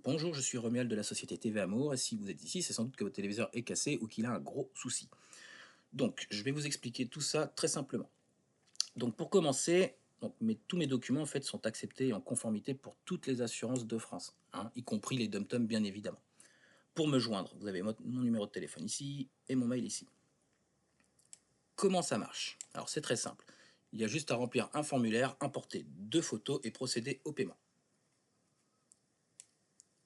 Bonjour, je suis Romuald de la société TV Amour, et si vous êtes ici, c'est sans doute que votre téléviseur est cassé ou qu'il a un gros souci. Donc, je vais vous expliquer tout ça très simplement. Donc, pour commencer, tous mes documents en fait sont acceptés et en conformité pour toutes les assurances de France, hein, y compris les dom bien évidemment. Pour me joindre, vous avez mon numéro de téléphone ici et mon mail ici. Comment ça marche? Alors, c'est très simple. Il y a juste à remplir un formulaire, importer 2 photos et procéder au paiement.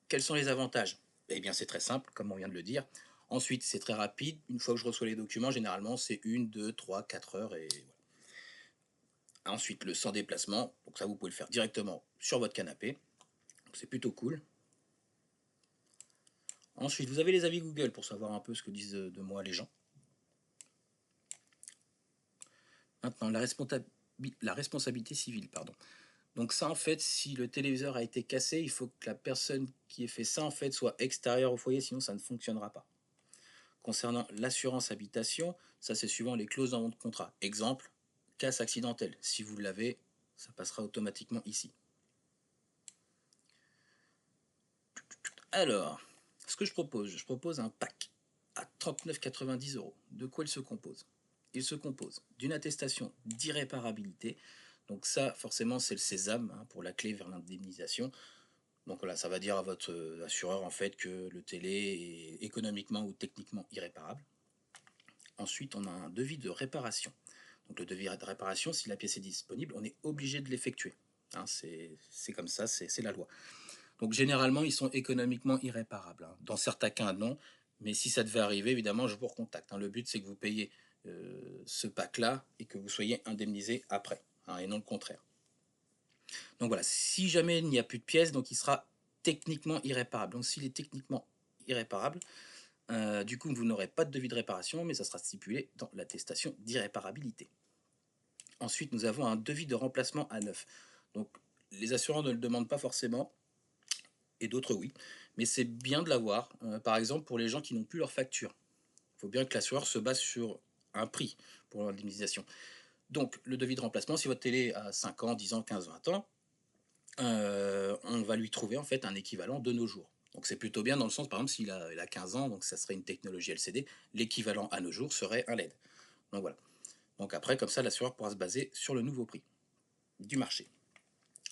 Quels sont les avantages? Eh bien, c'est très simple, comme on vient de le dire. Ensuite, c'est très rapide. Une fois que je reçois les documents, généralement, c'est 1, 2, 3, 4 heures et voilà. Ensuite, le sans déplacement. Donc ça, vous pouvez le faire directement sur votre canapé. Donc c'est plutôt cool. Ensuite, vous avez les avis Google pour savoir un peu ce que disent de moi les gens. Maintenant, la responsabilité civile, pardon. Donc ça, en fait, si le téléviseur a été cassé, il faut que la personne qui ait fait ça, en fait, soit extérieure au foyer, sinon ça ne fonctionnera pas. Concernant l'assurance habitation, ça c'est suivant les clauses dans votre contrat. Exemple, casse accidentelle. Si vous l'avez, ça passera automatiquement ici. Alors, ce que je propose un pack à 39,90 €. De quoi il se compose? Il se compose d'une attestation d'irréparabilité. Donc ça, forcément, c'est le sésame, hein, pour la clé vers l'indemnisation. Donc voilà, ça va dire à votre assureur en fait que le télé est économiquement ou techniquement irréparable. Ensuite, on a un devis de réparation. Donc le devis de réparation, si la pièce est disponible, on est obligé de l'effectuer. Hein, c'est comme ça, c'est la loi. Donc généralement, ils sont économiquement irréparables, hein. Dans certains cas, non. Mais si ça devait arriver, évidemment, je vous recontacte, hein. Le but, c'est que vous payiez ce pack-là et que vous soyez indemnisé après, hein, et non le contraire. Donc voilà, si jamais il n'y a plus de pièces, donc il sera techniquement irréparable. Donc s'il est techniquement irréparable, du coup, vous n'aurez pas de devis de réparation, mais ça sera stipulé dans l'attestation d'irréparabilité. Ensuite, nous avons un devis de remplacement à neuf. Donc, les assureurs ne le demandent pas forcément, et d'autres oui, mais c'est bien de l'avoir. Par exemple, pour les gens qui n'ont plus leur facture. Il faut bien que l'assureur se base sur un prix pour l'indemnisation. Donc, le devis de remplacement, si votre télé a 5 ans, 10 ans, 15, 20 ans, on va lui trouver en fait un équivalent de nos jours. Donc c'est plutôt bien dans le sens, par exemple, il a 15 ans, donc ça serait une technologie LCD, l'équivalent à nos jours serait un LED. Donc voilà. Donc après, comme ça, l'assureur pourra se baser sur le nouveau prix du marché.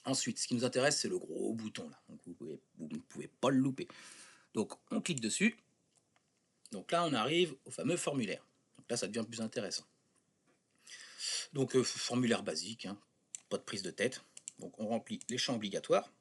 Ensuite, ce qui nous intéresse, c'est le gros bouton là. Donc vous ne pouvez pas le louper. Donc on clique dessus. Donc là, on arrive au fameux formulaire. Donc là, ça devient plus intéressant. Donc formulaire basique, hein, pas de prise de tête. Donc on remplit les champs obligatoires.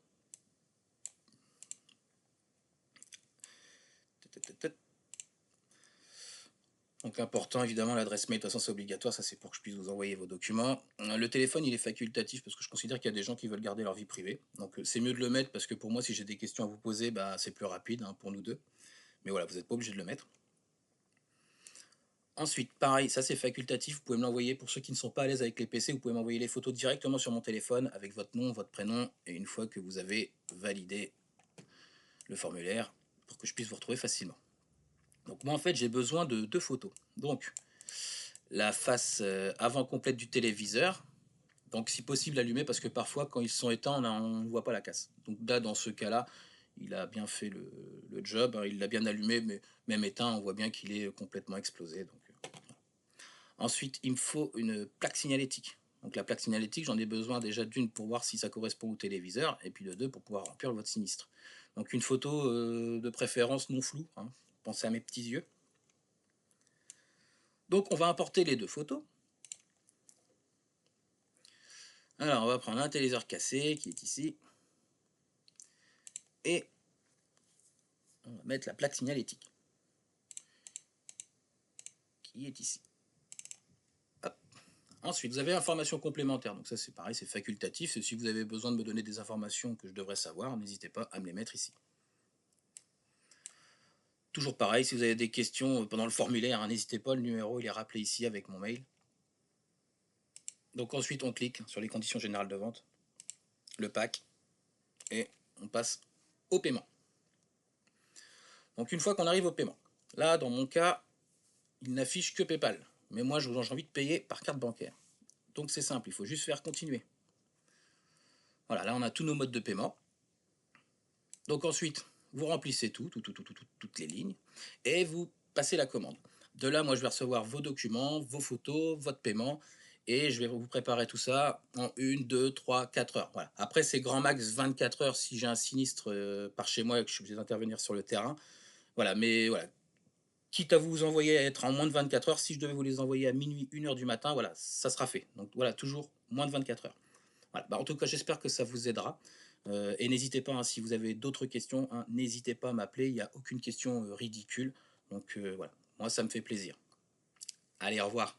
Donc important, évidemment, l'adresse mail, de toute façon c'est obligatoire, ça c'est pour que je puisse vous envoyer vos documents. Le téléphone, il est facultatif parce que je considère qu'il y a des gens qui veulent garder leur vie privée. Donc c'est mieux de le mettre parce que pour moi, si j'ai des questions à vous poser, bah, c'est plus rapide, hein, pour nous deux. Mais voilà, vous n'êtes pas obligé de le mettre. Ensuite, pareil, ça c'est facultatif, vous pouvez me l'envoyer. Pour ceux qui ne sont pas à l'aise avec les PC, vous pouvez m'envoyer les photos directement sur mon téléphone avec votre nom, votre prénom, et une fois que vous avez validé le formulaire, pour que je puisse vous retrouver facilement. Donc moi en fait j'ai besoin de 2 photos. Donc la face avant complète du téléviseur, donc si possible allumée parce que parfois quand ils sont éteints on ne voit pas la casse. Donc là dans ce cas-là, il a bien fait le job, hein, il l'a bien allumé, mais même éteint on voit bien qu'il est complètement explosé. Donc, ensuite il me faut une plaque signalétique. Donc la plaque signalétique, j'en ai besoin déjà d'une pour voir si ça correspond au téléviseur, et puis de deux pour pouvoir remplir votre sinistre. Donc une photo de préférence non floue, hein. Pensez à mes petits yeux. Donc on va importer les 2 photos. Alors on va prendre un téléviseur cassé qui est ici. Et on va mettre la plaque signalétique qui est ici. Hop. Ensuite, vous avez informations complémentaires. Donc ça c'est pareil, c'est facultatif. Si vous avez besoin de me donner des informations que je devrais savoir, n'hésitez pas à me les mettre ici. Toujours pareil, si vous avez des questions pendant le formulaire, hein, n'hésitez pas, le numéro il est rappelé ici avec mon mail. Donc ensuite on clique sur les conditions générales de vente, le pack, et on passe au paiement. Donc une fois qu'on arrive au paiement, là dans mon cas, il n'affiche que PayPal. Mais moi j'ai envie de payer par carte bancaire. Donc c'est simple, il faut juste faire continuer. Voilà, là on a tous nos modes de paiement. Donc ensuite, vous remplissez toutes les lignes, et vous passez la commande. De là, moi, je vais recevoir vos documents, vos photos, votre paiement, et je vais vous préparer tout ça en 1, 2, 3, 4 heures. Voilà. Après, c'est grand max 24 heures si j'ai un sinistre par chez moi et que je suis obligé d'intervenir sur le terrain. Voilà, mais voilà, quitte à vous envoyer à être en moins de 24 heures, si je devais vous les envoyer à minuit, 1 heure du matin, voilà, ça sera fait. Donc voilà, toujours moins de 24 heures. Voilà. Bah, en tout cas, j'espère que ça vous aidera. Et n'hésitez pas, hein, si vous avez d'autres questions, hein, n'hésitez pas à m'appeler. Il n'y a aucune question ridicule. Donc voilà, moi, ça me fait plaisir. Allez, au revoir.